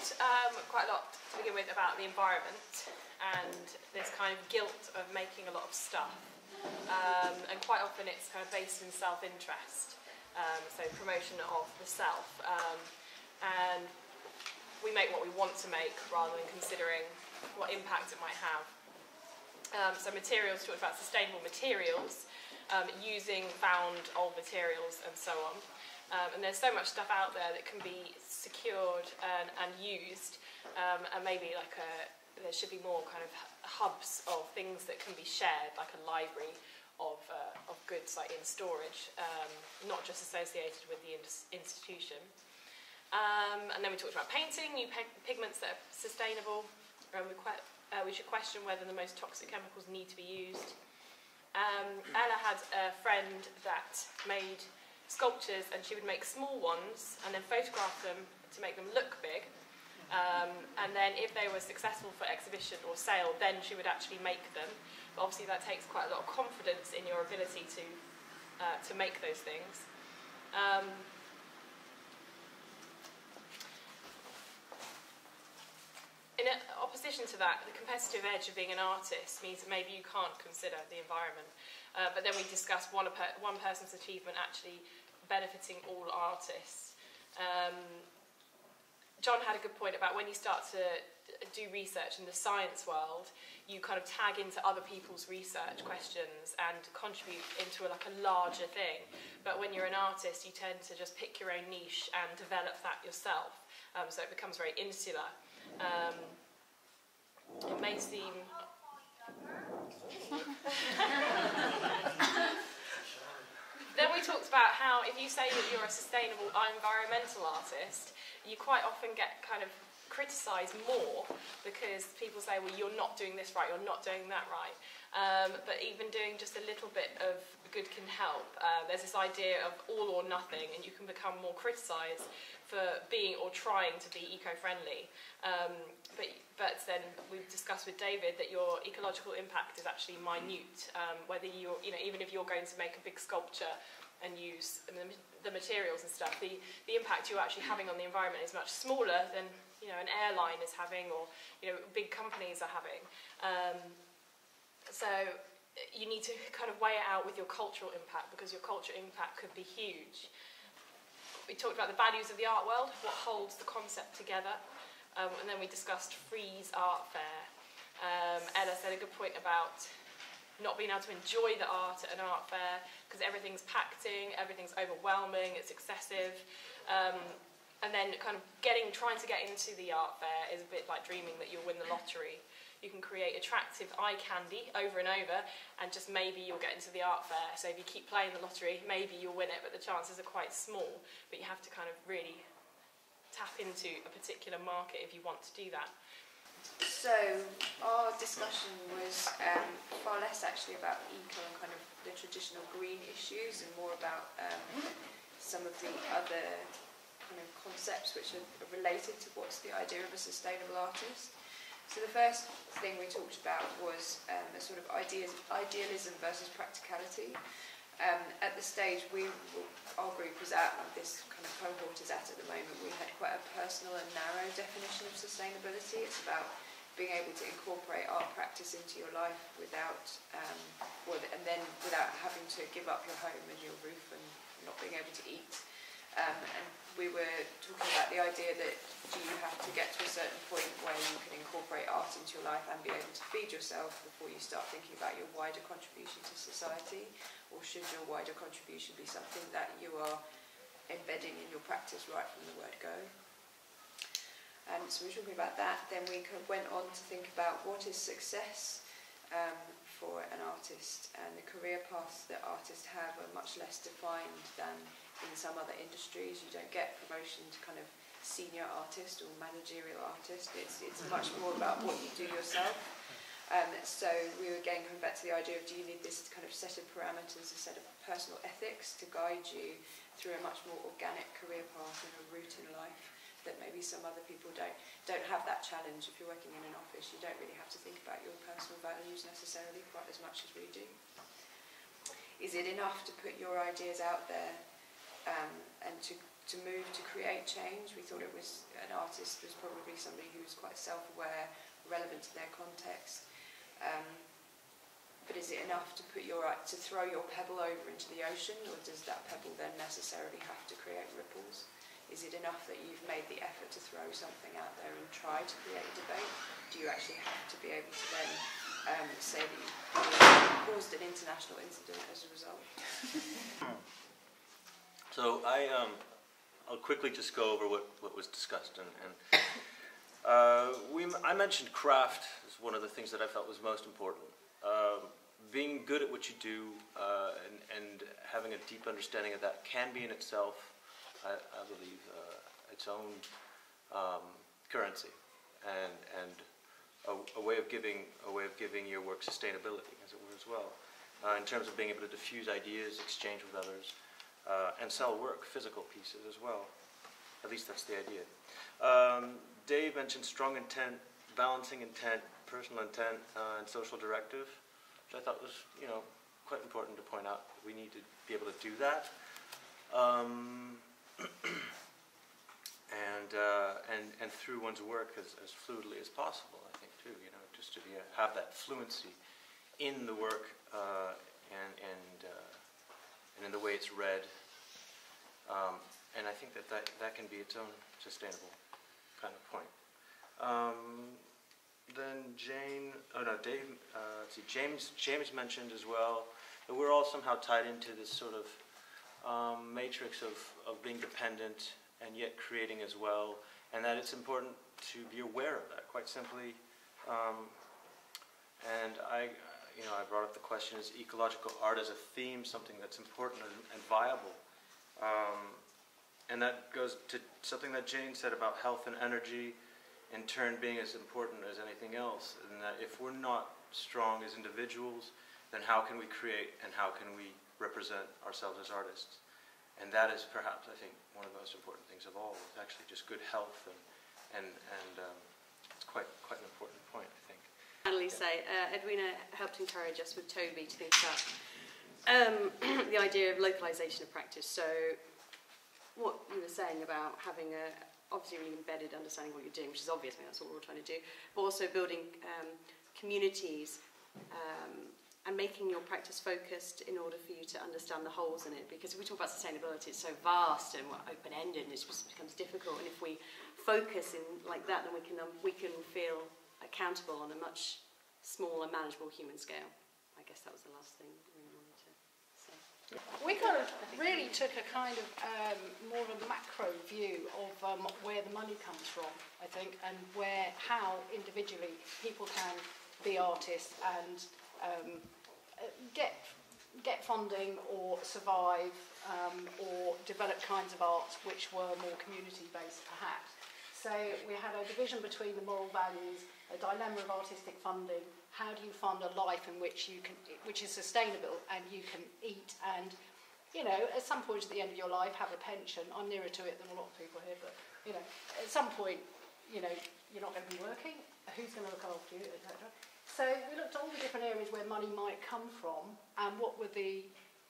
talked quite a lot to begin with about the environment and this kind of guilt of making a lot of stuff. And quite often it's kind of based in self-interest, so promotion of the self. And we make what we want to make rather than considering what impact it might have. So materials, talked about sustainable materials, using found old materials and so on. And there's so much stuff out there that can be secured and used, and maybe like there should be more kind of hubs of things that can be shared, like a library of goods like in storage, not just associated with the institution. And then we talked about painting, new pigments that are sustainable. We should question whether the most toxic chemicals need to be used. Ella had a friend that made sculptures, and she would make small ones and then photograph them to make them look big. And then if they were successful for exhibition or sale, then she would actually make them. But obviously that takes quite a lot of confidence in your ability to make those things. In opposition to that, the competitive edge of being an artist means that maybe you can't consider the environment. But then we discussed one person's achievement actually benefiting all artists. John had a good point about when you start to do research in the science world, you kind of tag into other people's research questions and contribute into like a larger thing. But when you're an artist, you tend to just pick your own niche and develop that yourself. So it becomes very insular. It may seem... Then we talked about how if you say that you're a sustainable environmental artist, you quite often get kind of criticised more because people say, well, you're not doing this right, you're not doing that right. But even doing just a little bit of good can help. There's this idea of all or nothing, and you can become more criticised for being or trying to be eco-friendly. But then we've discussed with David that your ecological impact is actually minute. Whether you're, even if you're going to make a big sculpture and use the materials and stuff, the impact you're actually having on the environment is much smaller than an airline is having, or big companies are having. So you need to kind of weigh it out with your cultural impact, because your cultural impact could be huge. We talked about the values of the art world, what holds the concept together, and then we discussed Frieze Art Fair. Ella said a good point about not being able to enjoy the art at an art fair because everything's packed in, everything's overwhelming, it's excessive. And then kind of trying to get into the art fair is a bit like dreaming that you'll win the lottery. You can create attractive eye candy over and over, and just maybe you'll get into the art fair. So if you keep playing the lottery, maybe you'll win it, but the chances are quite small. But you have to kind of really tap into a particular market if you want to do that. So our discussion was far less actually about eco and kind of the traditional green issues, and more about some of the other kind of concepts which are related to what's the idea of a sustainable artist. So the first thing we talked about was a sort of idealism versus practicality. At the stage our group was at, this kind of cohort is at the moment, we had quite a personal and narrow definition of sustainability. It's about being able to incorporate art practice into your life without having to give up your home and your roof and not being able to eat. And we were talking about the idea that do you have to get to a certain point where you can incorporate art into your life and be able to feed yourself before you start thinking about your wider contribution to society, or should your wider contribution be something that you are embedding in your practice right from the word go? So we were talking about that. Then we kind of went on to think about what is success for an artist, and the career paths that artists have are much less defined than in some other industries. You don't get promotion to kind of senior artist or managerial artist. It's much more about what you do yourself. So we were again coming back to the idea of, do you need this kind of set of parameters, a set of personal ethics to guide you through a much more organic career path and a route in life that maybe some other people don't have that challenge. If you're working in an office, you don't really have to think about your personal values necessarily quite as much as we do. Is it enough to put your ideas out there and to move to create change. We thought it was an artist was probably somebody who was quite self-aware, relevant to their context. But is it enough to throw your pebble over into the ocean, or does that pebble then necessarily have to create ripples? Is it enough that you've made the effort to throw something out there and try to create a debate? Do you actually have to be able to then say that you've caused an international incident as a result? So I'll quickly just go over what was discussed, I mentioned craft as one of the things that I felt was most important. Being good at what you do and having a deep understanding of that can be in itself, I believe, its own currency and a way of giving your work sustainability, as it were, as well. In terms of being able to diffuse ideas, exchange with others, and sell work, physical pieces as well. At least that's the idea. Dave mentioned strong intent, balancing intent, personal intent, and social directive, which I thought was, quite important to point out. We need to be able to do that, and through one's work as fluidly as possible. I think too, just to have that fluency in the work and in the way it's read, and I think that can be its own sustainable kind of point. Then James mentioned as well that we're all somehow tied into this sort of matrix of being dependent and yet creating as well, and that it's important to be aware of that, quite simply. And I brought up the question, is ecological art as a theme something that's important and viable? And that goes to something that Jane said about health and energy, in turn being as important as anything else, and that if we're not strong as individuals, then how can we create and how can we represent ourselves as artists? And that is perhaps, I think, one of the most important things of all, is actually just good health, and it's quite an important point, I think. Finally, Edwina helped encourage us with Toby to think about the idea of localization of practice. So what you were saying about having a obviously really embedded understanding what you're doing, which is obvious, that's what we're all trying to do, but also building communities and making your practice focused in order for you to understand the holes in it. Because if we talk about sustainability, it's so vast and open-ended, and it just becomes difficult. And if we focus in like that, then we can feel accountable on a much smaller, manageable human scale. I guess that was the last thing we wanted to say. We kind of really took a kind of more of a macro view of where the money comes from, I think, and how individually people can be artists and get funding or survive or develop kinds of arts which were more community-based, perhaps. So we had a division between the moral values, a dilemma of artistic funding. How do you fund a life in which which is sustainable and you can eat and, at some point at the end of your life have a pension? I'm nearer to it than a lot of people here, but at some point, you're not going to be working. Who's going to look after you, etc. So we looked at all the different areas where money might come from and what were the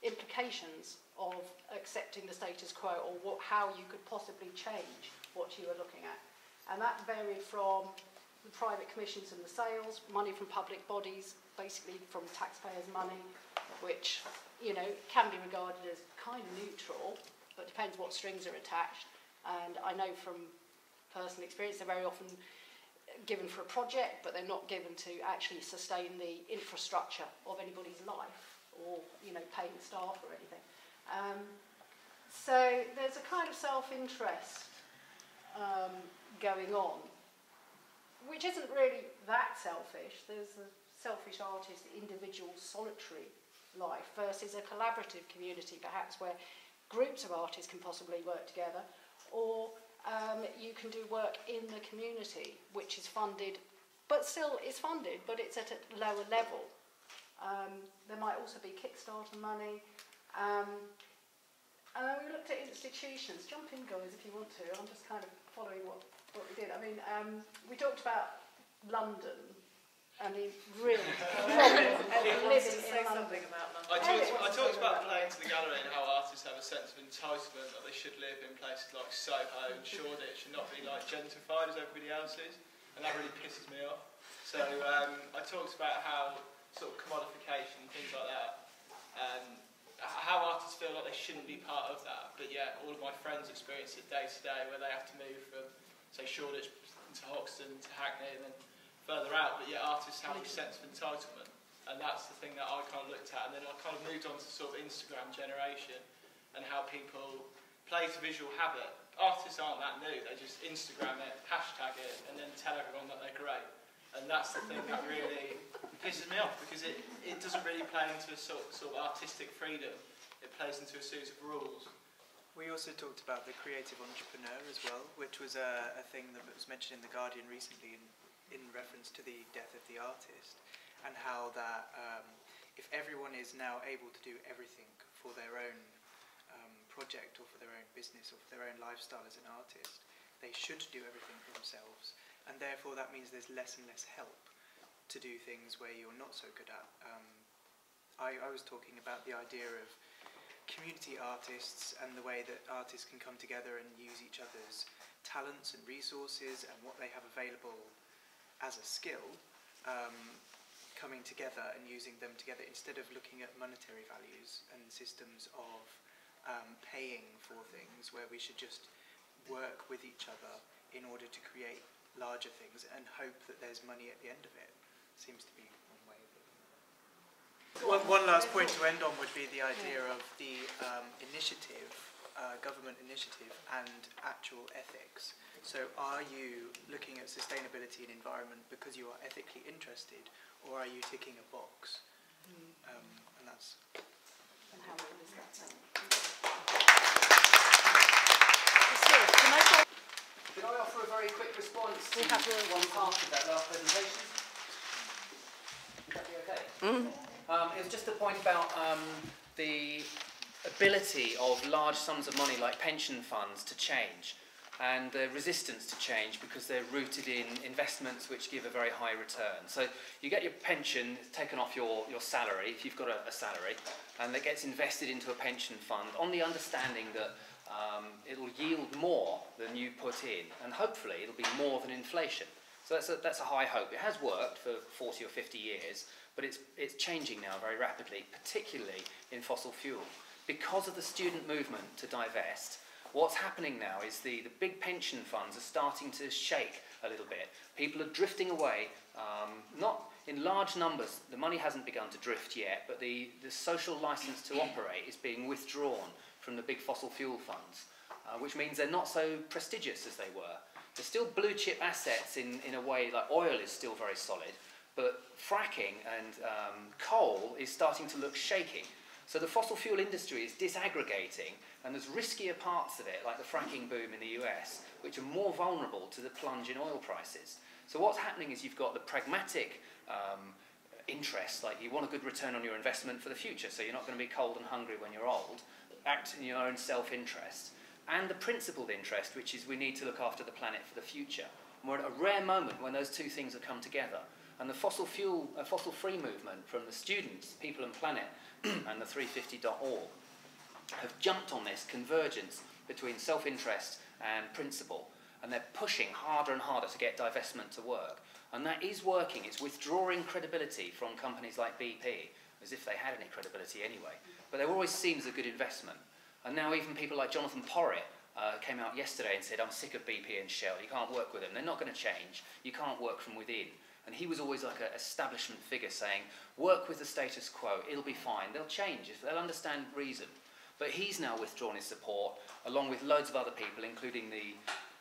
implications of accepting the status quo, or how you could possibly change what you were looking at. And that varied from the private commissions and the sales, money from public bodies, basically from taxpayers' money, which, can be regarded as kind of neutral, but depends what strings are attached. And I know from personal experience, they're very often given for a project, but they're not given to actually sustain the infrastructure of anybody's life, or, paying staff or anything. So there's a kind of self-interest going on, which isn't really that selfish. There's a selfish artist, individual, solitary life, versus a collaborative community, perhaps, where groups of artists can possibly work together, or you can do work in the community, which is funded, but still is funded, but it's at a lower level. There might also be Kickstarter money. And then we looked at institutions. Jump in, guys, if you want to. I'm just kind of following what we did. I mean, we talked about London I mean, really, living in London. I talked about playing to the gallery and how artists have a sense of entitlement that they should live in places like Soho and Shoreditch and not be like gentrified as everybody else is, and that really pisses me off. So I talked about how sort of commodification and things like that, how artists feel like they shouldn't be part of that, but yet all of my friends experience it day to day where they have to move from, say, Shoreditch to Hoxton to Hackney and then further out, but yet artists have a sense of entitlement, and that's the thing that I kind of looked at. And then I kind of moved on to sort of Instagram generation and how people play to visual habit. Artists aren't that new, they just Instagram it, hashtag it, and then tell everyone that they're great. And that's the thing that really pisses me off, because it doesn't really play into a sort of artistic freedom, it plays into a series of rules. We also talked about the creative entrepreneur as well, which was a thing that was mentioned in The Guardian recently in reference to the death of the artist, and how that if everyone is now able to do everything for their own project or for their own business or for their own lifestyle as an artist, they should do everything for themselves, and therefore that means there's less and less help to do things where you're not so good at. I was talking about the idea of community artists and the way that artists can come together and use each other's talents and resources and what they have available as a skill, coming together and using them together instead of looking at monetary values and systems of paying for things, where we should just work with each other in order to create larger things and hope that there's money at the end of it. Seems to be one way of looking at it. One last point to end on would be the idea of the initiative, government initiative and actual ethics. So are you looking at sustainability and environment because you are ethically interested, or are you ticking a box? And that's... And how real is that? Could I offer a very quick response to We have one part of that last presentation? Would that be okay? It was just a point about the ability of large sums of money like pension funds to change, and the resistance to change because they're rooted in investments which give a very high return. So you get your pension taken off your salary, if you've got a salary, and that gets invested into a pension fund on the understanding that it'll yield more than you put in, and hopefully it'll be more than inflation. So that's a high hope. It has worked for 40 or 50 years, but it's changing now very rapidly, particularly in fossil fuel. Because of the student movement to divest, what's happening now is the big pension funds are starting to shake a little bit. People are drifting away, not in large numbers. The money hasn't begun to drift yet, but the social license to operate is being withdrawn from the big fossil fuel funds, which means they're not so prestigious as they were. They're still blue chip assets in a way, like oil is still very solid, but fracking and coal is starting to look shaky. So the fossil fuel industry is disaggregating, and there's riskier parts of it, like the fracking boom in the US, which are more vulnerable to the plunge in oil prices. So what's happening is you've got the pragmatic interest, like you want a good return on your investment for the future, so you're not going to be cold and hungry when you're old, act in your own self-interest, and the principled interest, which is we need to look after the planet for the future. And we're at a rare moment when those two things have come together. And the fossil-free movement from the students, People and Planet, and the 350.org have jumped on this convergence between self-interest and principle, and they're pushing harder and harder to get divestment to work. And that is working. It's withdrawing credibility from companies like BP, as if they had any credibility anyway. But they were always seen as a good investment. And now even people like Jonathan Porritt came out yesterday and said, I'm sick of BP and Shell, you can't work with them, they're not going to change, you can't work from within. And he was always like an establishment figure saying, work with the status quo, it'll be fine, they'll change, if they'll understand reason. But he's now withdrawn his support, along with loads of other people, including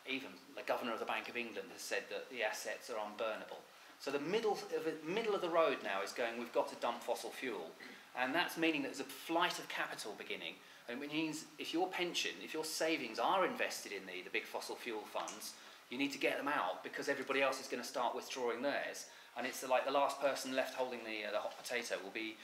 even the Governor of the Bank of England has said that the assets are unburnable. So the middle of the road now is going, we've got to dump fossil fuel. And that's meaning that there's a flight of capital beginning. And it means if your pension, if your savings are invested in the big fossil fuel funds, you need to get them out because everybody else is going to start withdrawing theirs. And it's like the last person left holding the hot potato will be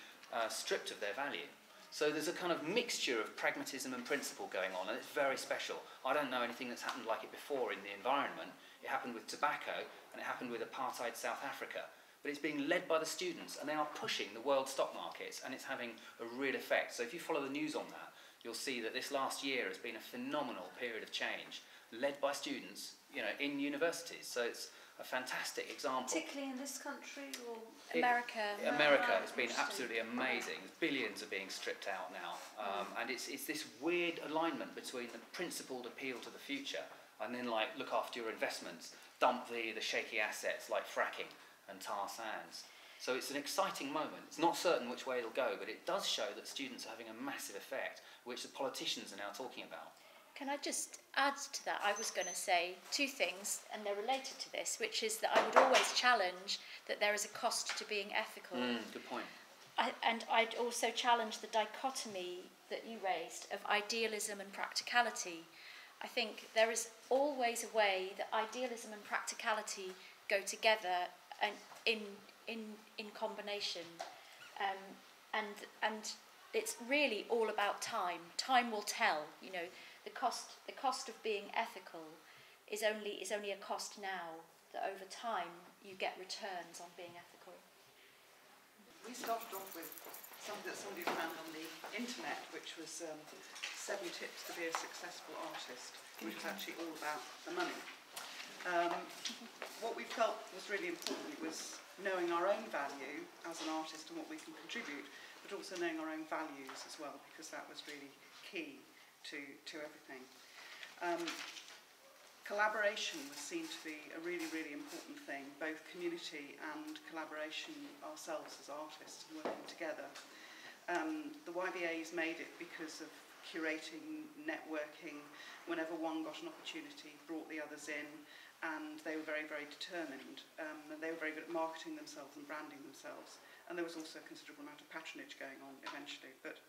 stripped of their value. So there's a kind of mixture of pragmatism and principle going on, and it's very special. I don't know anything that's happened like it before in the environment. It happened with tobacco, and it happened with apartheid South Africa. but it's being led by the students, and they are pushing the world stock markets, and it's having a real effect. So if you follow the news on that, you'll see that this last year has been a phenomenal period of change, led by students, you know, in universities. So it's a fantastic example. Particularly in this country or America? America has been absolutely amazing. Billions are being stripped out now. And it's this weird alignment between the principled appeal to the future and then, like, look after your investments, dump the shaky assets like fracking and tar sands. So it's an exciting moment. It's not certain which way it'll go, but it does show that students are having a massive effect, which the politicians are now talking about. Can I just add to that? I was going to say two things, and they're related to this, which is that I would always challenge that there is a cost to being ethical. Good point. And I'd also challenge the dichotomy that you raised of idealism and practicality. I think there is always a way that idealism and practicality go together and in combination. And it's really all about time. Time will tell, you know. The cost of being ethical is only a cost now, that over time you get returns on being ethical. We started off with something that somebody found on the internet, which was 7 tips to be a successful artist, which was actually all about the money. What we felt was really important was knowing our own value as an artist and what we can contribute, but also knowing our own values as well, because that was really key to everything. Collaboration was seen to be a really, really important thing, both community and collaboration ourselves as artists working together. The YBA's made it because of curating, networking. Whenever one got an opportunity, brought the others in, and they were very, very determined. And they were very good at marketing themselves and branding themselves. And there was also a considerable amount of patronage going on eventually. But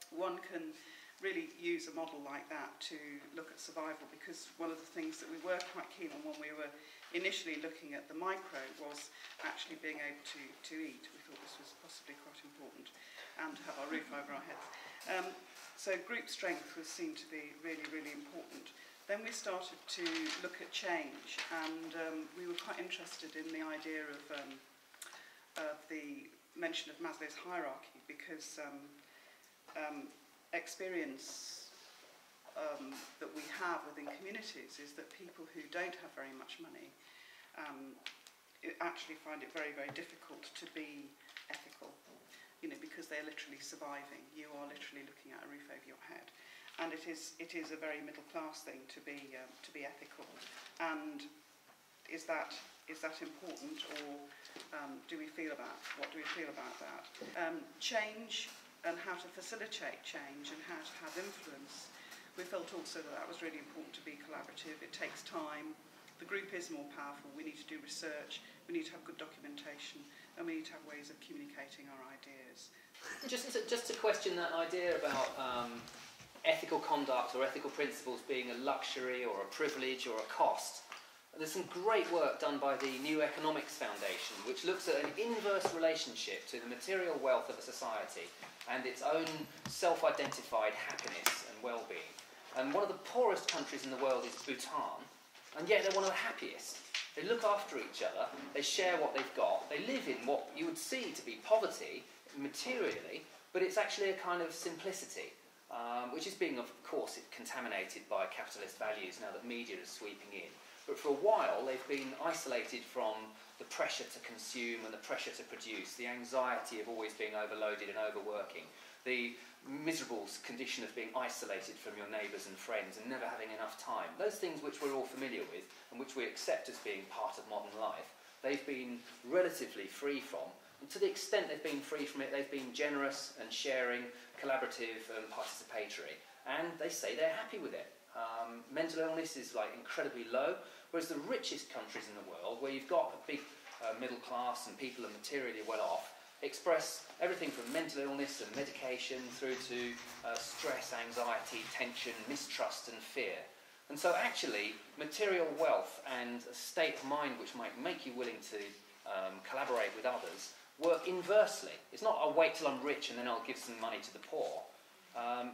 one can really use a model like that to look at survival, because one of the things that we were quite keen on when we were initially looking at the micro was actually being able to eat. We thought this was possibly quite important, and to have our roof over our heads. So group strength was seen to be really, really important. Then we started to look at change, and we were quite interested in the idea of the mention of Maslow's hierarchy, because experience that we have within communities is that people who don't have very much money actually find it very, very difficult to be ethical, you know, because they're literally surviving. You are literally looking at a roof over your head, and it is a very middle class thing to be ethical. And is that important, or do we feel about what do we feel about that? Change and how to facilitate change and how to have influence. We felt also that was really important to be collaborative. It takes time. The group is more powerful. We need to do research. We need to have good documentation, and we need to have ways of communicating our ideas. Just to question that idea about ethical conduct or ethical principles being a luxury or a privilege or a cost. There's some great work done by the New Economics Foundation, which looks at an inverse relationship to the material wealth of a society and its own self-identified happiness and well-being. And one of the poorest countries in the world is Bhutan, and yet they're one of the happiest. They look after each other, they share what they've got, they live in what you would see to be poverty materially, but it's actually a kind of simplicity, which is being, of course, contaminated by capitalist values now that media is sweeping in. But for a while, they've been isolated from the pressure to consume and the pressure to produce, the anxiety of always being overloaded and overworking, the miserable condition of being isolated from your neighbours and friends and never having enough time. Those things which we're all familiar with and which we accept as being part of modern life, they've been relatively free from. And to the extent they've been free from it, they've been generous and sharing, collaborative and participatory. And they say they're happy with it. Mental illness is like incredibly low, whereas the richest countries in the world, where you've got a big middle class and people are materially well off, express everything from mental illness and medication through to stress, anxiety, tension, mistrust and fear. And so actually, material wealth and a state of mind which might make you willing to collaborate with others work inversely. It's not, I'll wait till I'm rich and then I'll give some money to the poor.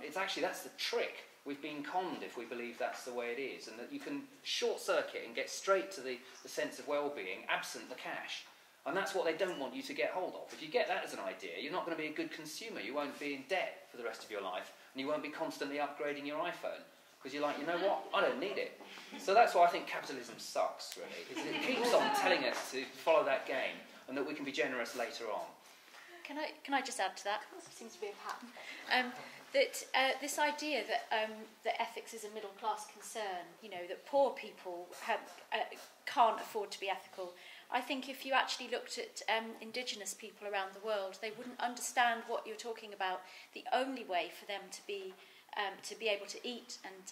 It's actually, that's the trick. We've been conned if we believe that's the way it is, and that you can short-circuit and get straight to the sense of well-being absent the cash. And that's what they don't want you to get hold of. If you get that as an idea, you're not going to be a good consumer. You won't be in debt for the rest of your life, and you won't be constantly upgrading your iPhone. Because you're like, you know what, I don't need it. So that's why I think capitalism sucks, really. It keeps on telling us to follow that game, and that we can be generous later on. Can I just add to that? Seems to be a pattern. This idea that ethics is a middle class concern, you know, that poor people can't afford to be ethical. I think if you actually looked at indigenous people around the world, they wouldn't understand what you're talking about. The only way for them to be able to eat and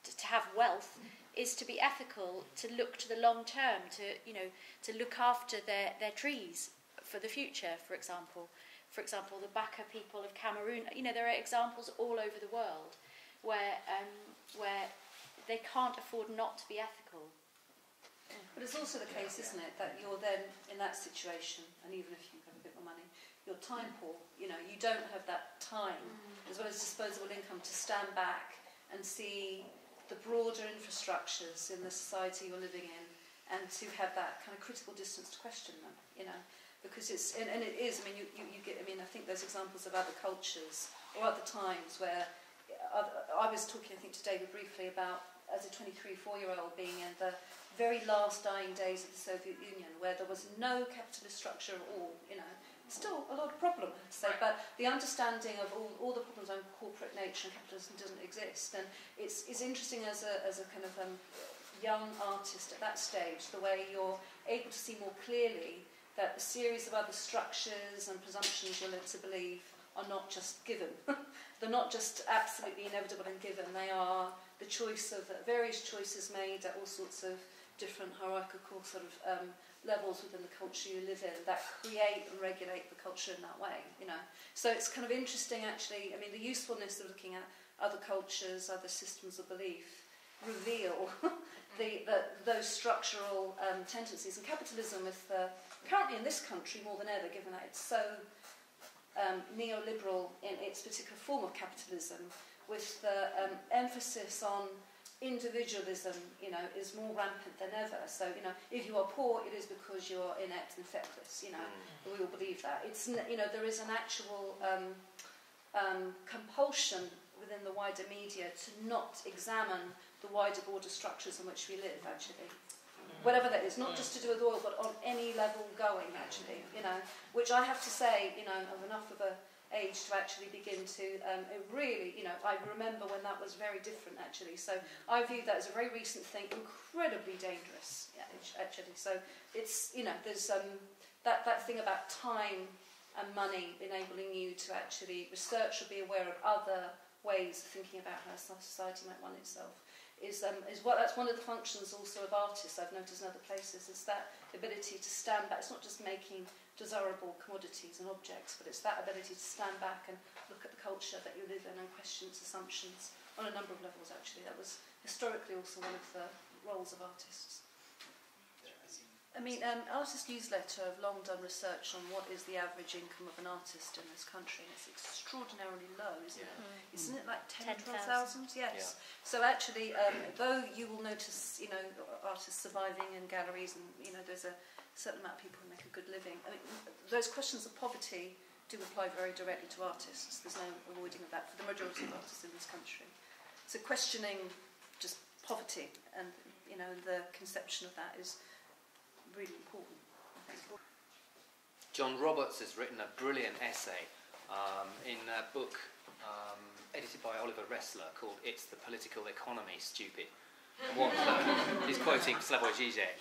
to have wealth is to be ethical, to look to the long term, to look after their trees for the future, for example. For example, the Baka people of Cameroon, you know, there are examples all over the world where they can't afford not to be ethical. But it's also the case, isn't it, that you're then in that situation, and even if you have a bit more money, you're time poor. You know, you don't have that time, as well as disposable income, to stand back and see the broader infrastructures in the society you're living in, and to have that kind of critical distance to question them. You know, because it's and it is. I mean, you get. I mean, I think there's examples of other cultures or other times where I was talking, I think, to David briefly about as a 23-4-year-old being in the very last dying days of the Soviet Union, where there was no capitalist structure at all, you know. Still a lot of problem, I'd say, but the understanding of all the problems on corporate nature and capitalism doesn't exist. And it's interesting as a kind of young artist at that stage, the way you're able to see more clearly that a series of other structures and presumptions you're led to believe are not just given. They're not just absolutely inevitable and given. They are the choice of various choices made at all sorts of different hierarchical sort of levels within the culture you live in that create and regulate the culture in that way, you know. So it's kind of interesting, actually. I mean, the usefulness of looking at other cultures, other systems of belief, reveal those structural tendencies. And capitalism, currently in this country more than ever, given that it's so neoliberal in its particular form of capitalism, with the emphasis on individualism, you know, is more rampant than ever. So, you know, if you are poor, it is because you are inept and feckless, you know. We all believe that. It's, you know, there is an actual compulsion within the wider media to not examine the wider border structures in which we live, actually. Whatever that is, not just to do with oil, but on any level going, actually, you know, which I have to say, you know, of enough of a age to actually begin to really, you know, I remember when that was very different, actually. So I view that as a very recent thing, incredibly dangerous, yeah, actually. So it's, you know, there's that thing about time and money enabling you to actually research or be aware of other ways of thinking about how society might run itself. That's one of the functions also of artists, I've noticed in other places, is that ability to stand back. It's not just making desirable commodities and objects, but it's that ability to stand back and look at the culture that you live in and question its assumptions on a number of levels, actually. That was historically also one of the roles of artists. I mean, Artist Newsletter have long done research on what is the average income of an artist in this country, and it's extraordinarily low, isn't it? Isn't it like 10,000? Yes. Yeah. So actually, though you will notice, you know, artists surviving in galleries, and, you know, there's a certain amount of people who make a good living. I mean, those questions of poverty do apply very directly to artists. There's no avoiding of that for the majority of artists in this country. So questioning just poverty and, you know, the conception of that is really important, I think. John Roberts has written a brilliant essay in a book edited by Oliver Ressler called "It's the Political Economy, Stupid." What he's quoting Slavoj Žižek.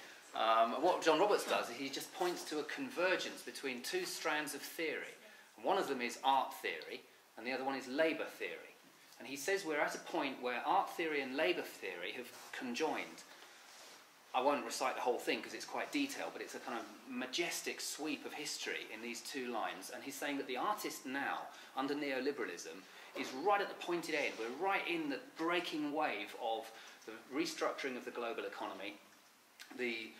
What John Roberts does is he just points to a convergence between two strands of theory. One of them is art theory, and the other one is labour theory. And he says we're at a point where art theory and labour theory have conjoined. I won't recite the whole thing because it's quite detailed, but it's a kind of majestic sweep of history in these two lines. And he's saying that the artist now, under neoliberalism, is right at the pointed end. We're right in the breaking wave of the restructuring of the global economy, the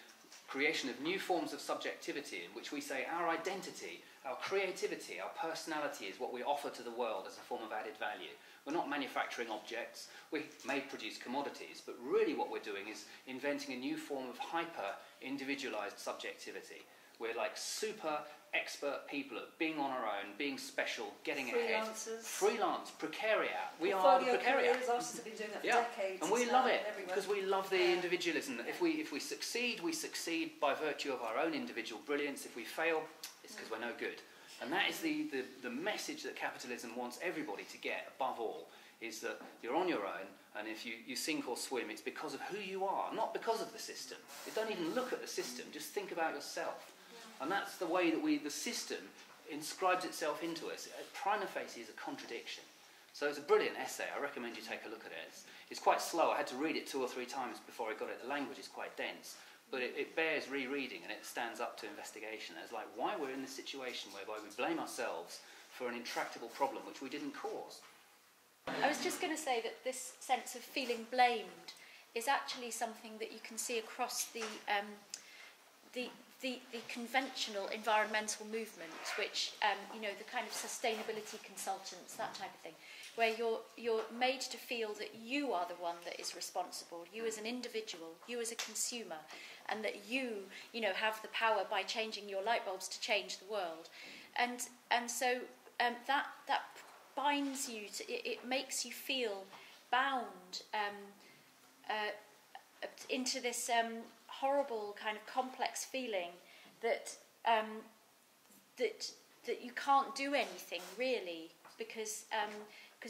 creation of new forms of subjectivity in which we say our identity, our creativity, our personality is what we offer to the world as a form of added value. We're not manufacturing objects, we may produce commodities, but really what we're doing is inventing a new form of hyper-individualised subjectivity, We're like super expert people at being on our own, being special, getting ahead. Freelance, precariat. We are the precariat. Artists have been doing that for decades. And we love it everywhere. because we love the individualism. If we succeed, we succeed by virtue of our own individual brilliance. If we fail, it's because we're no good. And that is the message that capitalism wants everybody to get, above all, is that you're on your own, and if you sink or swim, it's because of who you are, not because of the system. You don't even look at the system, just think about yourself. And that's the way that the system inscribes itself into us. Prima facie is a contradiction. So it's a brilliant essay. I recommend you take a look at it. It's quite slow. I had to read it 2 or 3 times before I got it. The language is quite dense. But it bears rereading, and it stands up to investigation as like why we're in this situation whereby we blame ourselves for an intractable problem which we didn't cause. I was just going to say that this sense of feeling blamed is actually something that you can see across the conventional environmental movement, which the kind of sustainability consultants, that type of thing, where you're made to feel that you are the one that is responsible, you as an individual, you as a consumer, and that you have the power by changing your light bulbs to change the world, and so that binds you to it makes you feel bound into this horrible kind of complex feeling that you can't do anything really because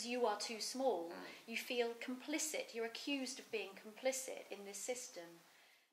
you are too small. You feel complicit. You're accused of being complicit in this system.